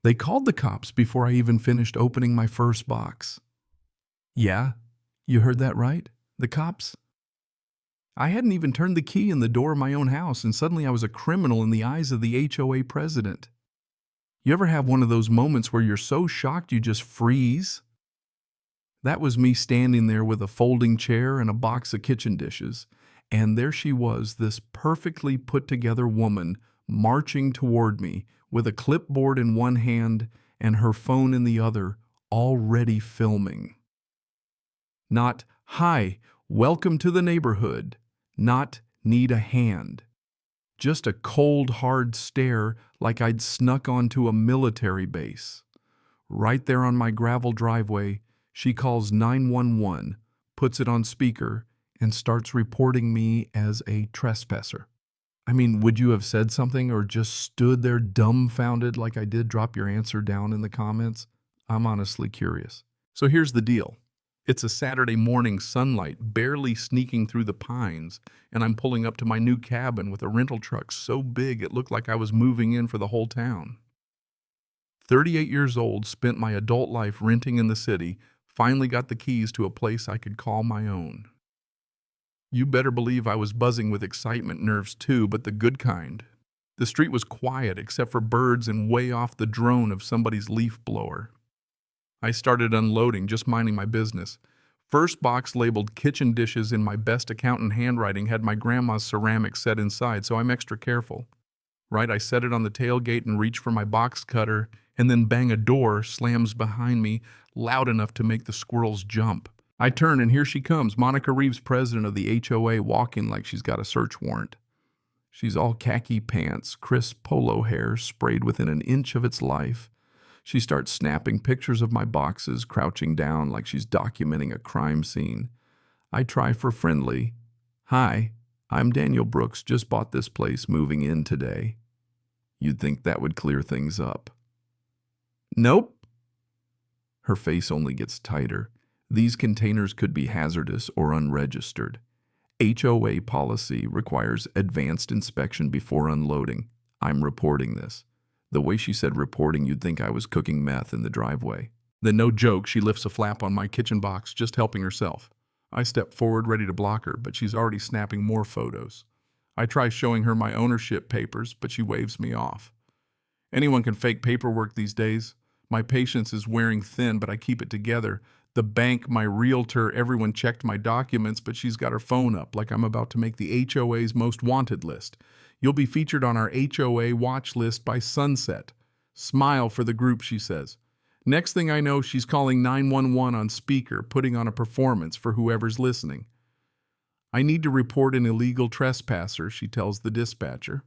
They called the cops before I even finished opening my first box. Yeah, you heard that right. The cops. I hadn't even turned the key in the door of my own house, and suddenly I was a criminal in the eyes of the HOA president. You ever have one of those moments where you're so shocked you just freeze? That was me standing there with a folding chair and a box of kitchen dishes, and there she was, this perfectly put-together woman, marching toward me with a clipboard in one hand and her phone in the other, already filming. Not, "Hi, welcome to the neighborhood." Not, "Need a hand." Just a cold, hard stare like I'd snuck onto a military base. Right there on my gravel driveway, she calls 911, puts it on speaker, and starts reporting me as a trespasser. I mean, would you have said something or just stood there dumbfounded like I did? Drop your answer down in the comments. I'm honestly curious. So here's the deal. It's a Saturday morning, sunlight barely sneaking through the pines, and I'm pulling up to my new cabin with a rental truck so big it looked like I was moving in for the whole town. 38 years old, spent my adult life renting in the city, finally got the keys to a place I could call my own. You better believe I was buzzing with excitement, nerves too, but the good kind. The street was quiet except for birds and way off the drone of somebody's leaf blower. I started unloading, just minding my business. First box labeled kitchen dishes in my best accountant handwriting had my grandma's ceramics set inside, so I'm extra careful. Right, I set it on the tailgate and reach for my box cutter, and then bang, a door slams behind me, loud enough to make the squirrels jump. I turn, and here she comes, Monica Reeves, president of the HOA, walking like she's got a search warrant. She's all khaki pants, crisp polo hair sprayed within an inch of its life. She starts snapping pictures of my boxes, crouching down like she's documenting a crime scene. I try for friendly. "Hi, I'm Daniel Brooks, just bought this place, moving in today." You'd think that would clear things up. Nope. Her face only gets tighter. These containers could be hazardous or unregistered. HOA policy requires advanced inspection before unloading. I'm reporting this. The way she said reporting, you'd think I was cooking meth in the driveway. Then, no joke, she lifts a flap on my kitchen box, just helping herself. I step forward, ready to block her, but she's already snapping more photos. I try showing her my ownership papers, but she waves me off. Anyone can fake paperwork these days. My patience is wearing thin, but I keep it together. The bank, my realtor, everyone checked my documents, but she's got her phone up like I'm about to make the HOA's most wanted list. You'll be featured on our HOA watch list by sunset. Smile for the group, she says. Next thing I know, she's calling 911 on speaker, putting on a performance for whoever's listening. I need to report an illegal trespasser, she tells the dispatcher.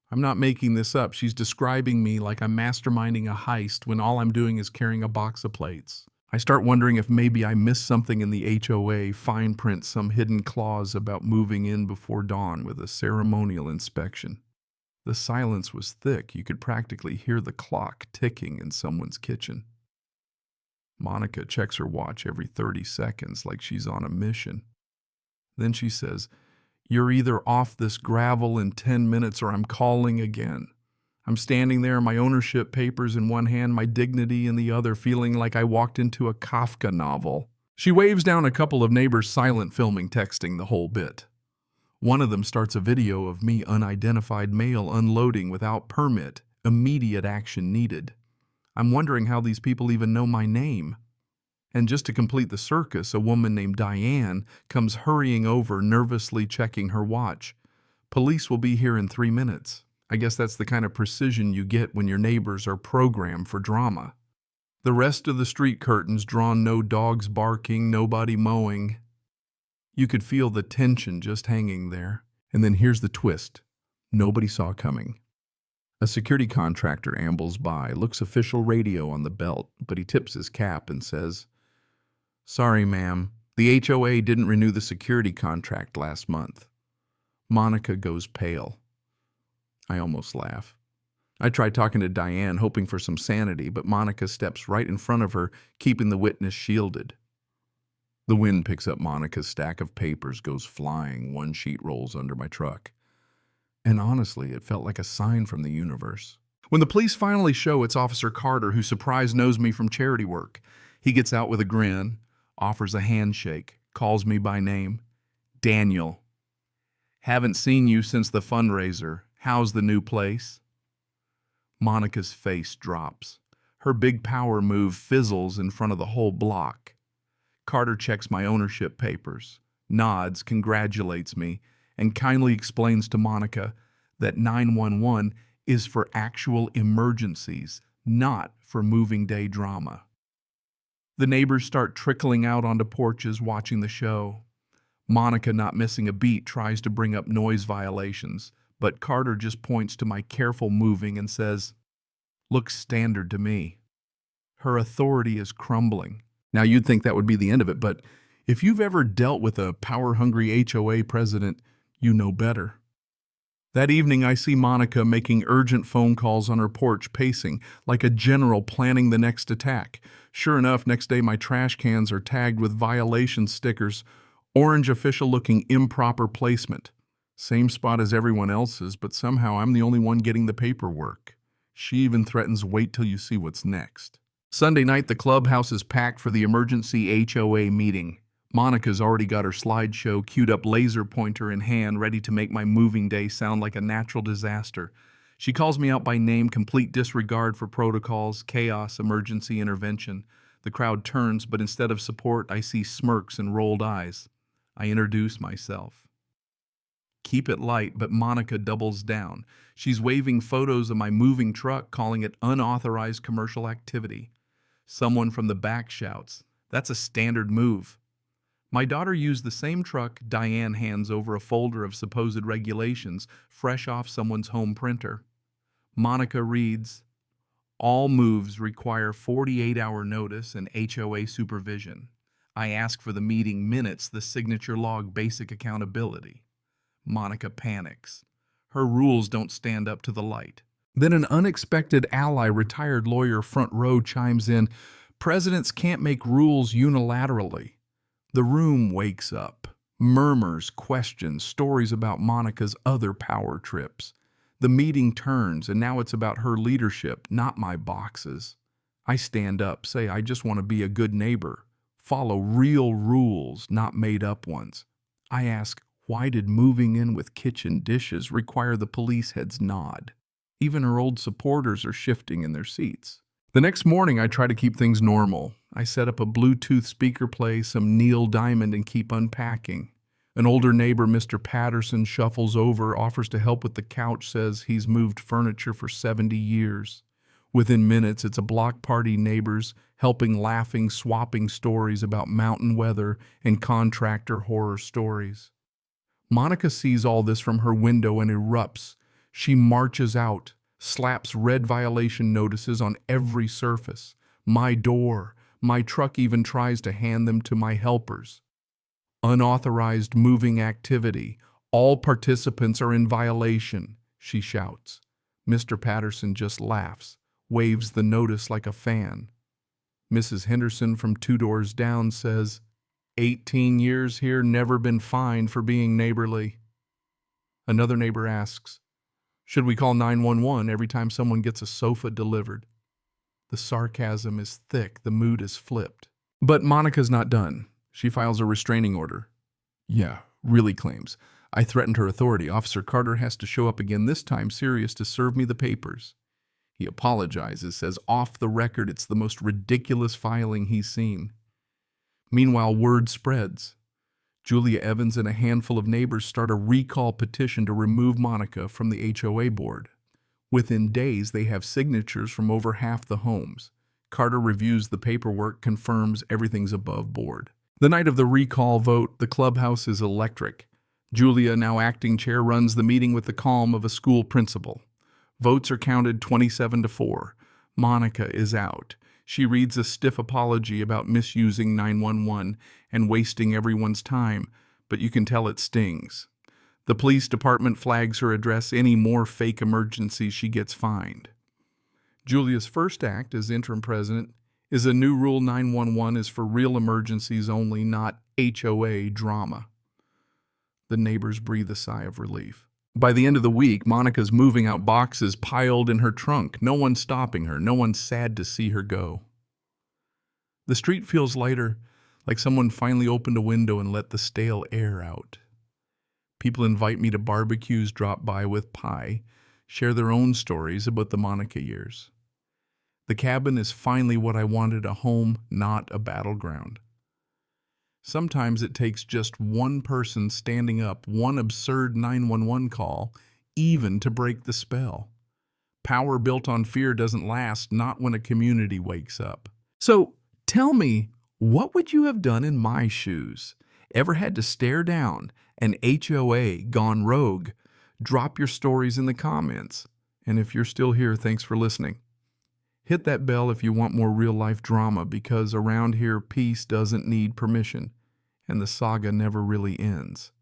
I'm not making this up. She's describing me like I'm masterminding a heist when all I'm doing is carrying a box of plates. I start wondering if maybe I missed something in the HOA fine print, some hidden clause about moving in before dawn with a ceremonial inspection. The silence was thick. You could practically hear the clock ticking in someone's kitchen. Monica checks her watch every 30 seconds like she's on a mission. Then she says, "You're either off this gravel in 10 minutes or I'm calling again." I'm standing there, my ownership papers in one hand, my dignity in the other, feeling like I walked into a Kafka novel. She waves down a couple of neighbors, silent filming, texting the whole bit. One of them starts a video of me, unidentified male, unloading without permit, immediate action needed. I'm wondering how these people even know my name. And just to complete the circus, a woman named Diane comes hurrying over, nervously checking her watch. "Police will be here in 3 minutes. I guess that's the kind of precision you get when your neighbors are programmed for drama. The rest of the street curtains drawn, no dogs barking, nobody mowing. You could feel the tension just hanging there. And then here's the twist. Nobody saw coming. A security contractor ambles by, looks official radio on the belt, but he tips his cap and says, "Sorry, ma'am, the HOA didn't renew the security contract last month." Monica goes pale. I almost laugh. I try talking to Diane, hoping for some sanity, but Monica steps right in front of her, keeping the witness shielded. The wind picks up Monica's stack of papers, goes flying, one sheet rolls under my truck. And honestly, it felt like a sign from the universe. When the police finally show, it's Officer Carter, who surprise knows me from charity work. He gets out with a grin, offers a handshake, calls me by name. Daniel. Haven't seen you since the fundraiser. How's the new place? Monica's face drops. Her big power move fizzles in front of the whole block. Carter checks my ownership papers, nods, congratulates me, and kindly explains to Monica that 911 is for actual emergencies, not for moving day drama. The neighbors start trickling out onto porches watching the show. Monica, not missing a beat, tries to bring up noise violations, but Carter just points to my careful moving and says, "Looks standard to me." Her authority is crumbling. Now, you'd think that would be the end of it, but if you've ever dealt with a power-hungry HOA president, you know better. That evening, I see Monica making urgent phone calls on her porch, pacing, like a general planning the next attack. Sure enough, next day my trash cans are tagged with violation stickers, orange official-looking improper placement. Same spot as everyone else's, but somehow I'm the only one getting the paperwork. She even threatens, "Wait till you see what's next." Sunday night, the clubhouse is packed for the emergency HOA meeting. Monica's already got her slideshow queued up, laser pointer in hand, ready to make my moving day sound like a natural disaster. She calls me out by name, complete disregard for protocols, chaos, emergency intervention. The crowd turns, but instead of support, I see smirks and rolled eyes. I introduce myself. Keep it light, but Monica doubles down. She's waving photos of my moving truck, calling it unauthorized commercial activity. Someone from the back shouts, "That's a standard move." My daughter used the same truck. Diane hands over a folder of supposed regulations, fresh off someone's home printer. Monica reads, "All moves require 48-hour notice and HOA supervision. I ask for the meeting minutes, the signature log, basic accountability." Monica panics. Her rules don't stand up to the light. Then an unexpected ally, retired lawyer front row, chimes in, "Presidents can't make rules unilaterally." The room wakes up. Murmurs, questions, stories about Monica's other power trips. The meeting turns, and now it's about her leadership, not my boxes. I stand up, say I just want to be a good neighbor, follow real rules, not made-up ones. I ask, why did moving in with kitchen dishes require the police head's nod? Even her old supporters are shifting in their seats. The next morning, I try to keep things normal. I set up a Bluetooth speaker, play some Neil Diamond, and keep unpacking. An older neighbor, Mr. Patterson, shuffles over, offers to help with the couch, says he's moved furniture for 70 years. Within minutes, it's a block party, neighbors helping, laughing, swapping stories about mountain weather and contractor horror stories. Monica sees all this from her window and erupts. She marches out, slaps red violation notices on every surface. My door, my truck, even tries to hand them to my helpers. "Unauthorized moving activity. All participants are in violation," she shouts. Mr. Patterson just laughs, waves the notice like a fan. Mrs. Henderson from 2 doors down says, 18 years here, never been fined for being neighborly." Another neighbor asks, "Should we call 911 every time someone gets a sofa delivered?" The sarcasm is thick, the mood is flipped. But Monica's not done. She files a restraining order. Yeah, really claims, "I threatened her authority. Officer Carter has to show up again, this time serious, to serve me the papers." He apologizes, says off the record it's the most ridiculous filing he's seen. Meanwhile, word spreads. Julia Evans and a handful of neighbors start a recall petition to remove Monica from the HOA board. Within days, they have signatures from over half the homes. Carter reviews the paperwork, confirms everything's above board. The night of the recall vote, the clubhouse is electric. Julia, now acting chair, runs the meeting with the calm of a school principal. Votes are counted 27-4. Monica is out. She reads a stiff apology about misusing 911 and wasting everyone's time, but you can tell it stings. The police department flags her address. Any more fake emergencies, she gets fined. Julia's first act as interim president is a new rule: 911 is for real emergencies only, not HOA drama. The neighbors breathe a sigh of relief. By the end of the week, Monica's moving out boxes piled in her trunk. No one stopping her. No one sad to see her go. The street feels lighter, like someone finally opened a window and let the stale air out. People invite me to barbecues, drop by with pie, share their own stories about the Monica years. The cabin is finally what I wanted, a home, not a battleground. Sometimes it takes just one person standing up, one absurd 911 call, even to break the spell. Power built on fear doesn't last, not when a community wakes up. So tell me, what would you have done in my shoes? Ever had to stare down an HOA gone rogue? Drop your stories in the comments. And if you're still here, thanks for listening. Hit that bell if you want more real-life drama, because around here, peace doesn't need permission, and the saga never really ends.